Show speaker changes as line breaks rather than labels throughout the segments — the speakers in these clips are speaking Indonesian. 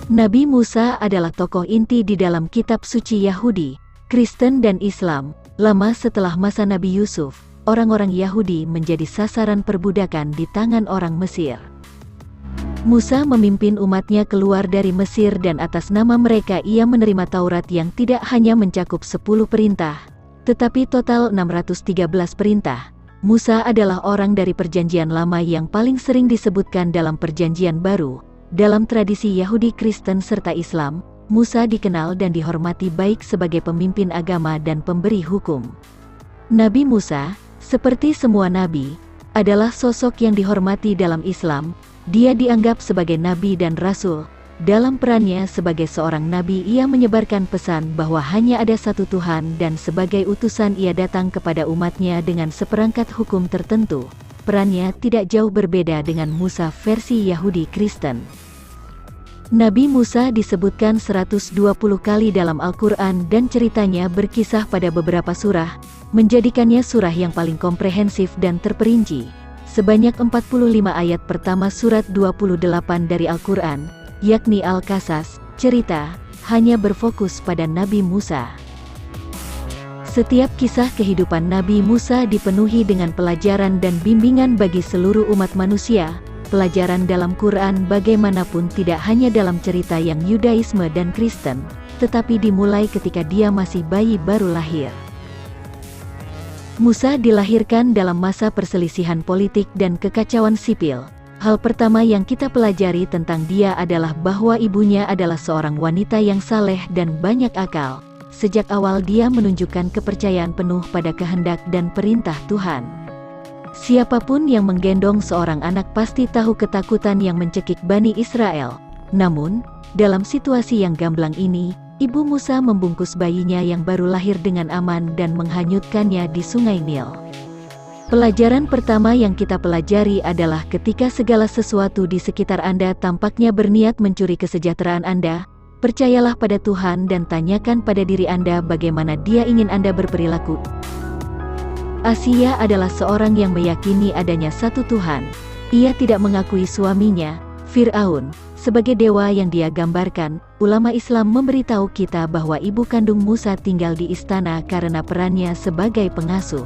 Nabi Musa adalah tokoh inti di dalam kitab suci Yahudi, Kristen dan Islam. Lama setelah masa Nabi Yusuf, orang-orang Yahudi menjadi sasaran perbudakan di tangan orang Mesir. Musa memimpin umatnya keluar dari Mesir dan atas nama mereka ia menerima Taurat yang tidak hanya mencakup 10 perintah, tetapi total 613 perintah. Musa adalah orang dari Perjanjian Lama yang paling sering disebutkan dalam Perjanjian Baru. Dalam tradisi Yahudi, Kristen, serta Islam, Musa dikenal dan dihormati baik sebagai pemimpin agama dan pemberi hukum. Nabi Musa, seperti semua nabi, adalah sosok yang dihormati dalam Islam. Dia dianggap sebagai nabi dan rasul. Dalam perannya sebagai seorang nabi, ia menyebarkan pesan bahwa hanya ada satu Tuhan dan sebagai utusan ia datang kepada umatnya dengan seperangkat hukum tertentu. Perannya tidak jauh berbeda dengan Musa versi Yahudi Kristen. Nabi Musa disebutkan 120 kali dalam Al-Quran dan ceritanya berkisah pada beberapa surah, menjadikannya surah yang paling komprehensif dan terperinci. Sebanyak 45 ayat pertama surat 28 dari Al-Quran, yakni Al-Qasas, cerita, hanya berfokus pada Nabi Musa. Setiap kisah kehidupan Nabi Musa dipenuhi dengan pelajaran dan bimbingan bagi seluruh umat manusia. Pelajaran dalam Quran bagaimanapun tidak hanya dalam cerita yang Yudaisme dan Kristen, tetapi dimulai ketika dia masih bayi baru lahir. Musa dilahirkan dalam masa perselisihan politik dan kekacauan sipil. Hal pertama yang kita pelajari tentang dia adalah bahwa ibunya adalah seorang wanita yang saleh dan banyak akal. Sejak awal dia menunjukkan kepercayaan penuh pada kehendak dan perintah Tuhan. Siapapun yang menggendong seorang anak pasti tahu ketakutan yang mencekik Bani Israel. Namun, dalam situasi yang gamblang ini, ibu Musa membungkus bayinya yang baru lahir dengan aman dan menghanyutkannya di Sungai Nil. Pelajaran pertama yang kita pelajari adalah ketika segala sesuatu di sekitar Anda tampaknya berniat mencuri kesejahteraan Anda, percayalah pada Tuhan dan tanyakan pada diri Anda bagaimana Dia ingin Anda berperilaku. Asia adalah seorang yang meyakini adanya satu Tuhan. Ia tidak mengakui suaminya, Fir'aun, sebagai dewa yang dia gambarkan. Ulama Islam memberitahu kita bahwa ibu kandung Musa tinggal di istana karena perannya sebagai pengasuh.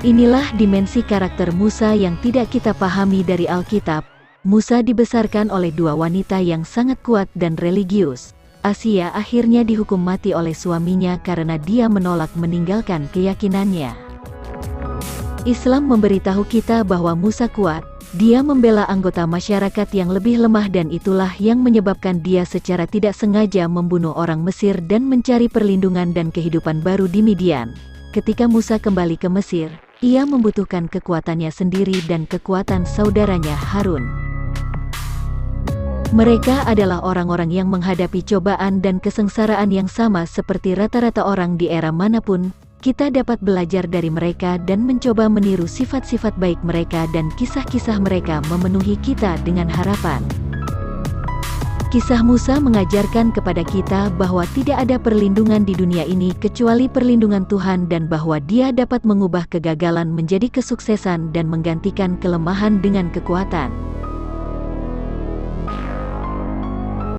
Inilah dimensi karakter Musa yang tidak kita pahami dari Alkitab. Musa dibesarkan oleh dua wanita yang sangat kuat dan religius. Asia akhirnya dihukum mati oleh suaminya karena dia menolak meninggalkan keyakinannya. Islam memberitahu kita bahwa Musa kuat. Dia membela anggota masyarakat yang lebih lemah dan itulah yang menyebabkan dia secara tidak sengaja membunuh orang Mesir dan mencari perlindungan dan kehidupan baru di Midian. Ketika Musa kembali ke Mesir, ia membutuhkan kekuatannya sendiri dan kekuatan saudaranya Harun. Mereka adalah orang-orang yang menghadapi cobaan dan kesengsaraan yang sama seperti rata-rata orang di era manapun. Kita dapat belajar dari mereka dan mencoba meniru sifat-sifat baik mereka dan kisah-kisah mereka memenuhi kita dengan harapan. Kisah Musa mengajarkan kepada kita bahwa tidak ada perlindungan di dunia ini kecuali perlindungan Tuhan dan bahwa Dia dapat mengubah kegagalan menjadi kesuksesan dan menggantikan kelemahan dengan kekuatan.